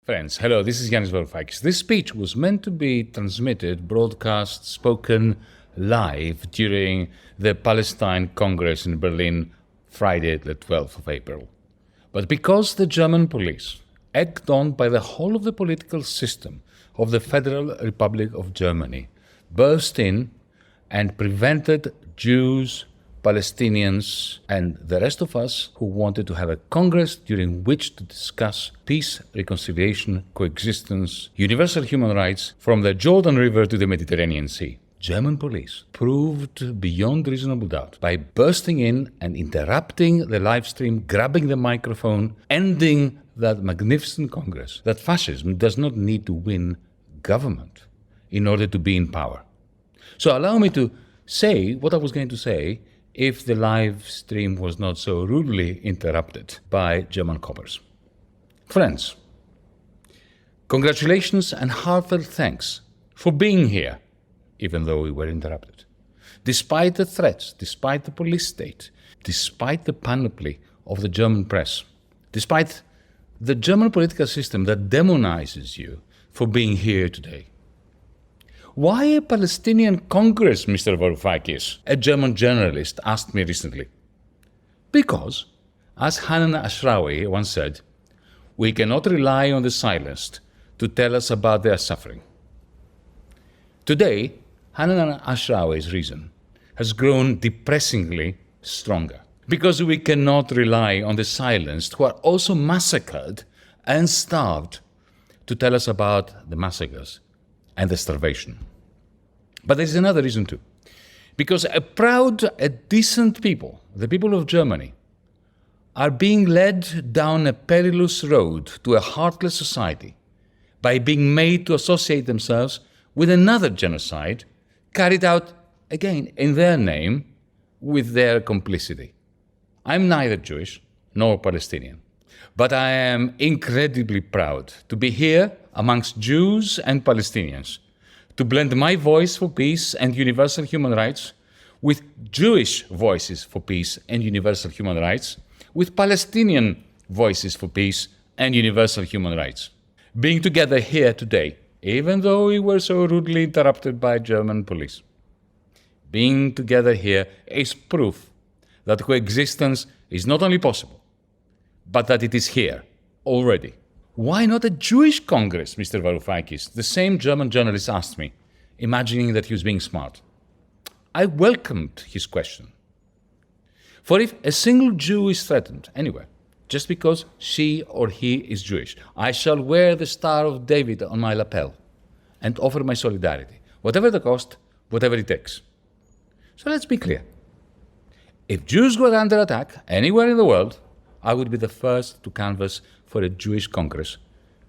Friends, hello, this is Yanis Faroufaki. This speech was meant to be transmitted, broadcast, spoken live during the Palästina Kongress in Berlin, Friday, the 12th of April. But because the German police, egged on by the whole of the political system of the Federal Republic of Germany, burst in and prevented Jews, Palestinians, and the rest of us who wanted to have a Congress during which to discuss peace, reconciliation, coexistence, universal human rights from the Jordan River to the Mediterranean Sea. German police proved beyond reasonable doubt by bursting in and interrupting the live stream, grabbing the microphone, ending that magnificent Congress, that fascism does not need to win government in order to be in power. So allow me to say what I was going to say if the live stream was not so rudely interrupted by German coppers. Friends, congratulations and heartfelt thanks for being here, even though we were interrupted. Despite the threats, despite the police state, despite the panoply of the German press, despite the German political system that demonizes you for being here today. Why a Palestinian Congress, Mr. Varoufakis? A German journalist asked me recently. Because, as Hanan Ashrawi once said, we cannot rely on the silenced to tell us about their suffering. Today, Hanan Ashrawi's reason has grown depressingly stronger. Because we cannot rely on the silenced who are also massacred and starved to tell us about the massacres and the starvation. But there is another reason too. Because a decent people, the people of Germany, are being led down a perilous road to a heartless society by being made to associate themselves with another genocide carried out, again, in their name, with their complicity. I'm neither Jewish nor Palestinian, but I am incredibly proud to be here amongst Jews and Palestinians, to blend my voice for peace and universal human rights with Jewish voices for peace and universal human rights, with Palestinian voices for peace and universal human rights. Being together here today, even though we were so rudely interrupted by German police, being together here is proof that coexistence is not only possible, but that it is here already. Why not a Jewish Congress, Mr. Varoufakis? The same German journalist asked me, imagining that he was being smart. I welcomed his question. For if a single Jew is threatened anywhere, just because she or he is Jewish, I shall wear the Star of David on my lapel and offer my solidarity, whatever the cost, whatever it takes. So let's be clear. If Jews were under attack anywhere in the world, I would be the first to canvass for a Jewish Congress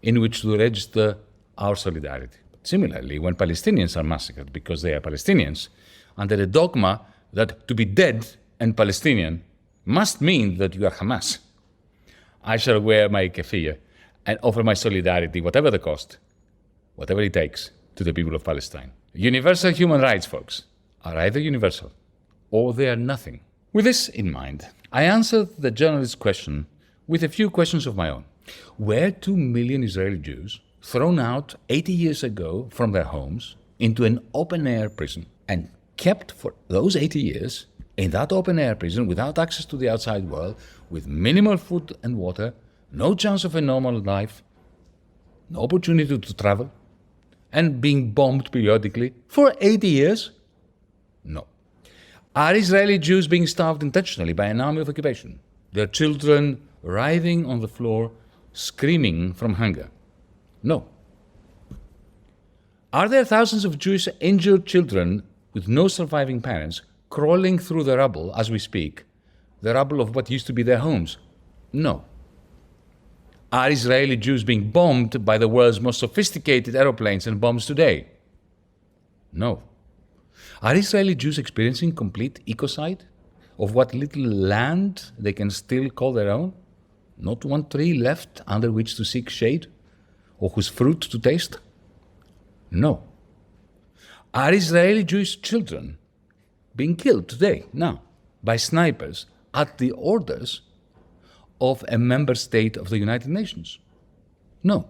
in which to register our solidarity. But similarly, when Palestinians are massacred because they are Palestinians, under the dogma that to be dead and Palestinian must mean that you are Hamas, I shall wear my keffiyeh and offer my solidarity, whatever the cost, whatever it takes, to the people of Palestine. Universal human rights, folks, are either universal or they are nothing. With this in mind, I answered the journalist's question with a few questions of my own. Were 2 million Israeli Jews thrown out 80 years ago from their homes into an open-air prison and kept for those 80 years in that open-air prison without access to the outside world, with minimal food and water, no chance of a normal life, no opportunity to travel, and being bombed periodically for 80 years? No. Are Israeli Jews being starved intentionally by an army of occupation? Their children writhing on the floor, screaming from hunger? No. Are there thousands of Jewish injured children with no surviving parents crawling through the rubble as we speak, the rubble of what used to be their homes? No. Are Israeli Jews being bombed by the world's most sophisticated aeroplanes and bombs today? No. Are Israeli Jews experiencing complete ecocide of what little land they can still call their own? Not one tree left under which to seek shade, or whose fruit to taste? No. Are Israeli Jewish children being killed today, now, by snipers at the orders of a member state of the United Nations? No.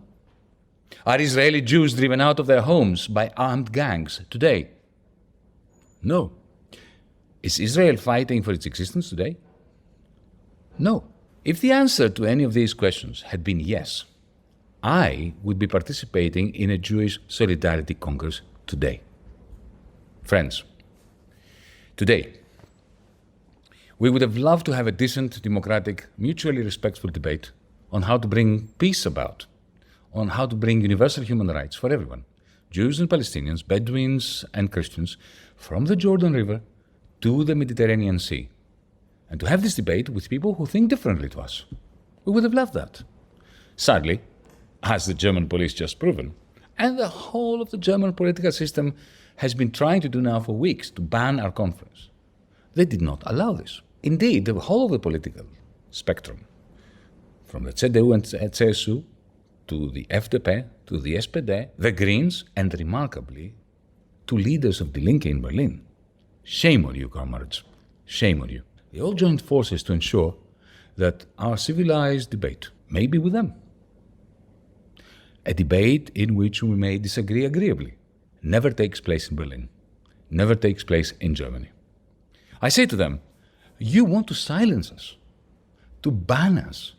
Are Israeli Jews driven out of their homes by armed gangs today? No. Is Israel fighting for its existence today? No. If the answer to any of these questions had been yes, I would be participating in a Jewish Solidarity Congress today. Friends, today, we would have loved to have a decent, democratic, mutually respectful debate on how to bring peace about, on how to bring universal human rights for everyone, Jews and Palestinians, Bedouins and Christians, from the Jordan River to the Mediterranean Sea, and to have this debate with people who think differently to us. We would have loved that. Sadly, as the German police just proven, and the whole of the German political system has been trying to do now for weeks to ban our conference, they did not allow this. Indeed, the whole of the political spectrum, from the CDU and CSU to the FDP, to the SPD, the Greens, and remarkably, to leaders of Die Linke in Berlin. Shame on you, comrades. Shame on you. They all joined forces to ensure that our civilized debate may be with them. A debate in which we may disagree agreeably never takes place in Berlin, never takes place in Germany. I say to them, you want to silence us, to ban us,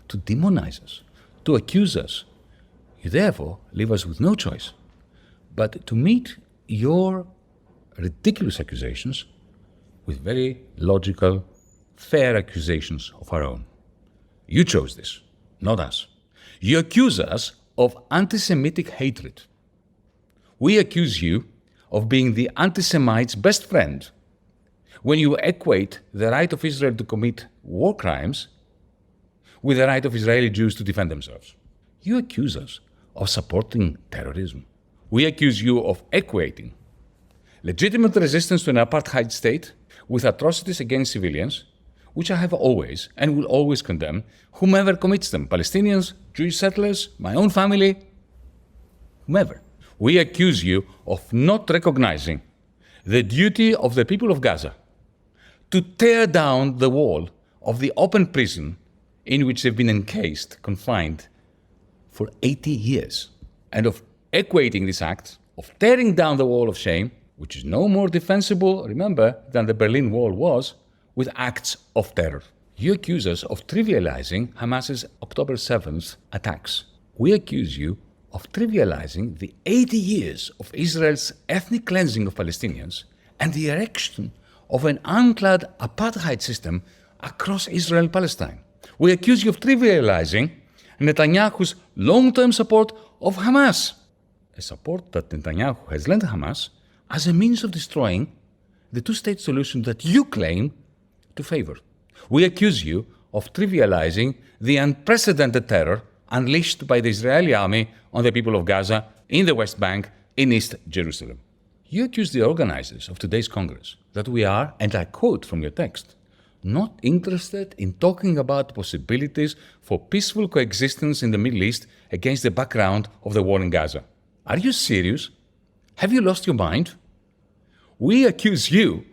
to demonize us, to accuse us. You therefore leave us with no choice but to meet your ridiculous accusations with very logical, fair accusations of our own. You chose this, not us. You accuse us of anti-Semitic hatred. We accuse you of being the anti-Semite's best friend when you equate the right of Israel to commit war crimes with the right of Israeli Jews to defend themselves. You accuse us of supporting terrorism. We accuse you of equating legitimate resistance to an apartheid state with atrocities against civilians, which I have always and will always condemn, whomever commits them, Palestinians, Jewish settlers, my own family, whomever. We accuse you of not recognizing the duty of the people of Gaza to tear down the wall of the open prison in which they've been encased, confined for 80 years, and of equating this act of tearing down the wall of shame, which is no more defensible, remember, than the Berlin Wall was, with acts of terror. You accuse us of trivializing Hamas's October 7th attacks. We accuse you of trivializing the 80 years of Israel's ethnic cleansing of Palestinians and the erection of an unclad apartheid system across Israel and Palestine. We accuse you of trivializing Netanyahu's long-term support of Hamas, a support that Netanyahu has lent Hamas as a means of destroying the two-state solution that you claim to favor. We accuse you of trivializing the unprecedented terror unleashed by the Israeli army on the people of Gaza, in the West Bank, in East Jerusalem. You accuse the organizers of today's Congress that we are, and I quote from your text, not interested in talking about possibilities for peaceful coexistence in the Middle East against the background of the war in Gaza. Are you serious? Have you lost your mind? We accuse you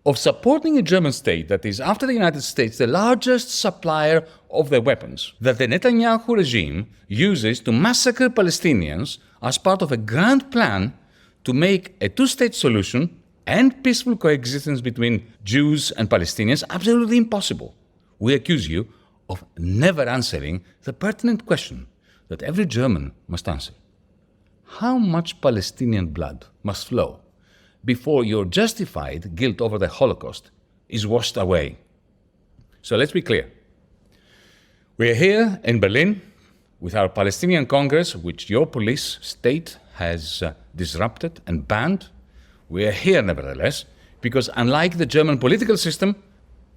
of supporting a German state that is, after the United States, the largest supplier of the weapons that the Netanyahu regime uses to massacre Palestinians as part of a grand plan to make a two-state solution and peaceful coexistence between Jews and Palestinians absolutely impossible. We accuse you of never answering the pertinent question that every German must answer. How much Palestinian blood must flow before your justified guilt over the Holocaust is washed away? So let's be clear. We are here in Berlin with our Palestinian Congress, which your police state has disrupted and banned. We are here, nevertheless, because unlike the German political system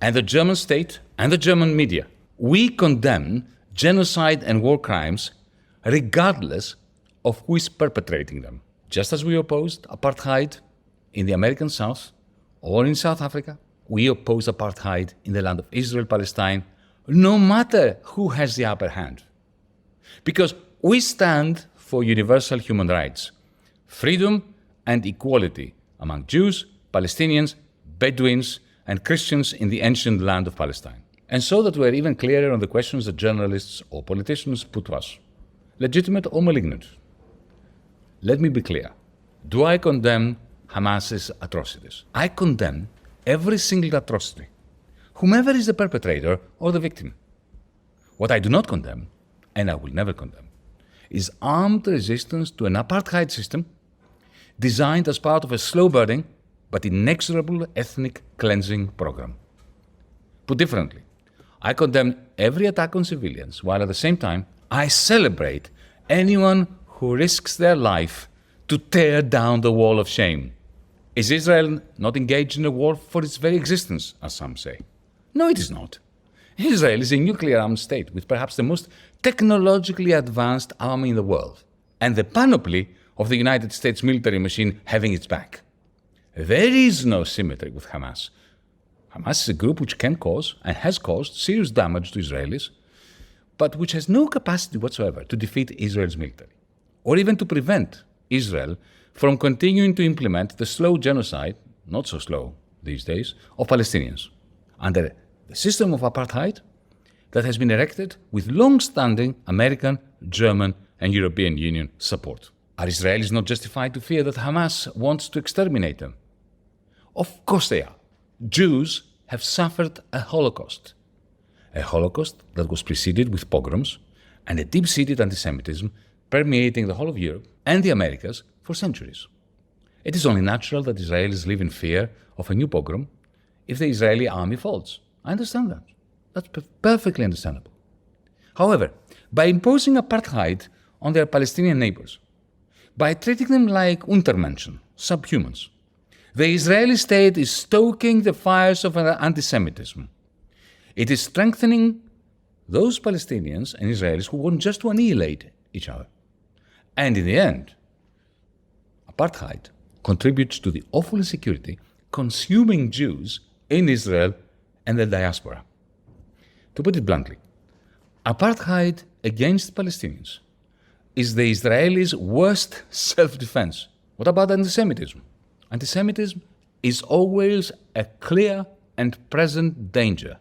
and the German state and the German media, we condemn genocide and war crimes regardless of who is perpetrating them. Just as we opposed apartheid in the American South or in South Africa, we oppose apartheid in the land of Israel, Palestine, no matter who has the upper hand. Because we stand for universal human rights, freedom and equality among Jews, Palestinians, Bedouins, and Christians in the ancient land of Palestine. And so that we're even clearer on the questions that journalists or politicians put to us, legitimate or malignant, Let me be clear. Do I condemn Hamas's atrocities? I condemn every single atrocity, whomever is the perpetrator or the victim. What I do not condemn, and I will never condemn, is armed resistance to an apartheid system designed as part of a slow-burning but inexorable ethnic cleansing program. Put differently, I condemn every attack on civilians, while at the same time, I celebrate anyone who risks their life to tear down the wall of shame. Is Israel not engaged in a war for its very existence, as some say? No, it is not. Israel is a nuclear-armed state with perhaps the most technologically advanced army in the world, and the panoply of the United States military machine having its back. There is no symmetry with Hamas. Hamas is a group which can cause and has caused serious damage to Israelis, but which has no capacity whatsoever to defeat Israel's military, or even to prevent Israel from continuing to implement the slow genocide, not so slow these days, of Palestinians, under the system of apartheid that has been erected with long-standing American, German, and European Union support. Are Israelis not justified to fear that Hamas wants to exterminate them? Of course they are. Jews have suffered a Holocaust that was preceded with pogroms and a deep-seated anti-Semitism permeating the whole of Europe and the Americas for centuries. It is only natural that Israelis live in fear of a new pogrom if the Israeli army falls. I understand that. That's perfectly understandable. However, by imposing apartheid on their Palestinian neighbors, by treating them like Untermenschen, subhumans, the Israeli state is stoking the fires of anti-Semitism. It is strengthening those Palestinians and Israelis who want just to annihilate each other. And in the end, apartheid contributes to the awful insecurity consuming Jews in Israel and the diaspora. To put it bluntly, apartheid against Palestinians is the Israelis' worst self-defense. What about anti-Semitism? Anti-Semitism is always a clear and present danger,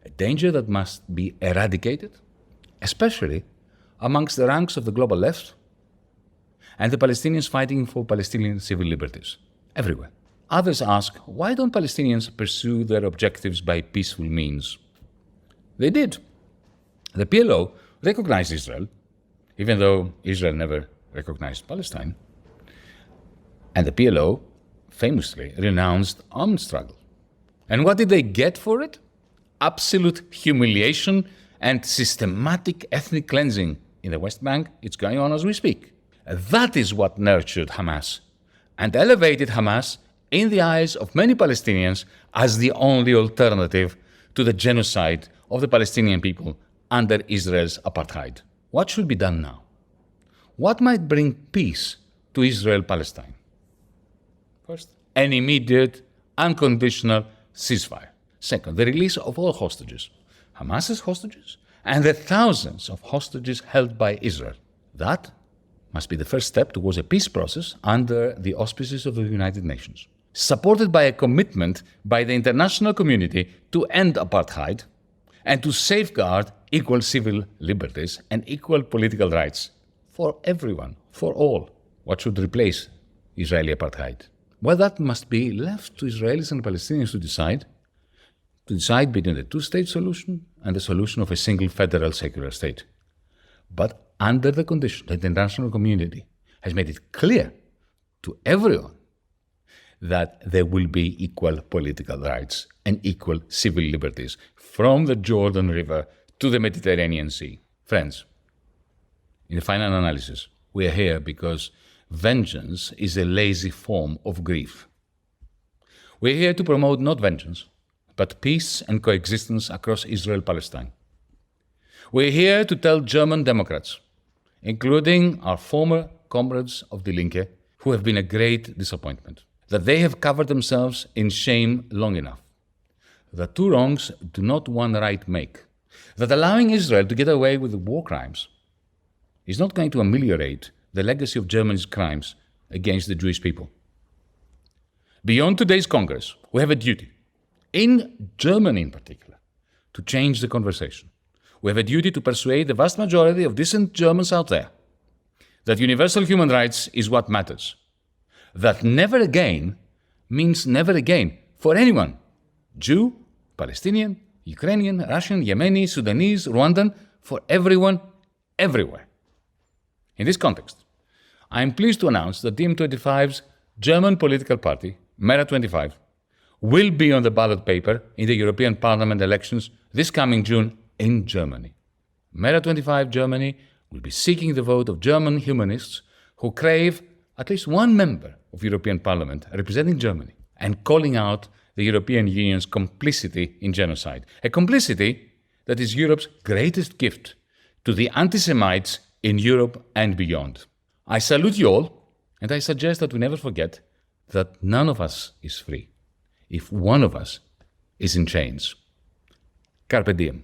a danger that must be eradicated, especially amongst the ranks of the global left and the Palestinians fighting for Palestinian civil liberties, everywhere. Others ask, why don't Palestinians pursue their objectives by peaceful means? They did. The PLO recognized Israel, even though Israel never recognized Palestine. And the PLO famously renounced armed struggle. And what did they get for it? Absolute humiliation and systematic ethnic cleansing in the West Bank. It's going on as we speak. That is what nurtured Hamas and elevated Hamas in the eyes of many Palestinians as the only alternative to the genocide of the Palestinian people under Israel's apartheid. What should be done now? What might bring peace to Israel-Palestine? First, an immediate, unconditional ceasefire. Second, the release of all hostages, Hamas's hostages, and the thousands of hostages held by Israel. That must be the first step towards a peace process under the auspices of the United Nations, supported by a commitment by the international community to end apartheid and to safeguard equal civil liberties and equal political rights for everyone, for all. What should replace Israeli apartheid? Well, that must be left to Israelis and Palestinians to decide between the two-state solution and the solution of a single federal secular state. But under the condition that the international community has made it clear to everyone that there will be equal political rights and equal civil liberties from the Jordan River to the Mediterranean Sea. Friends, in the final analysis, we are here because vengeance is a lazy form of grief. We're here to promote not vengeance, but peace and coexistence across Israel-Palestine. We're here to tell German Democrats, including our former comrades of Die Linke, who have been a great disappointment, that they have covered themselves in shame long enough, that two wrongs do not one right make, that allowing Israel to get away with the war crimes is not going to ameliorate the legacy of Germany's crimes against the Jewish people. Beyond today's Congress, we have a duty, in Germany in particular, to change the conversation. We have a duty to persuade the vast majority of decent Germans out there that universal human rights is what matters, that never again means never again for anyone, Jew, Palestinian, Ukrainian, Russian, Yemeni, Sudanese, Rwandan, for everyone, everywhere. In this context, I am pleased to announce that DiEM25's German political party, Mehr 25, will be on the ballot paper in the European Parliament elections this coming June in Germany. Mehr 25 Germany will be seeking the vote of German humanists who crave at least one member of European Parliament representing Germany and calling out the European Union's complicity in genocide, a complicity that is Europe's greatest gift to the anti-Semites in Europe and beyond. I salute you all, and I suggest that we never forget that none of us is free if one of us is in chains. Carpe diem.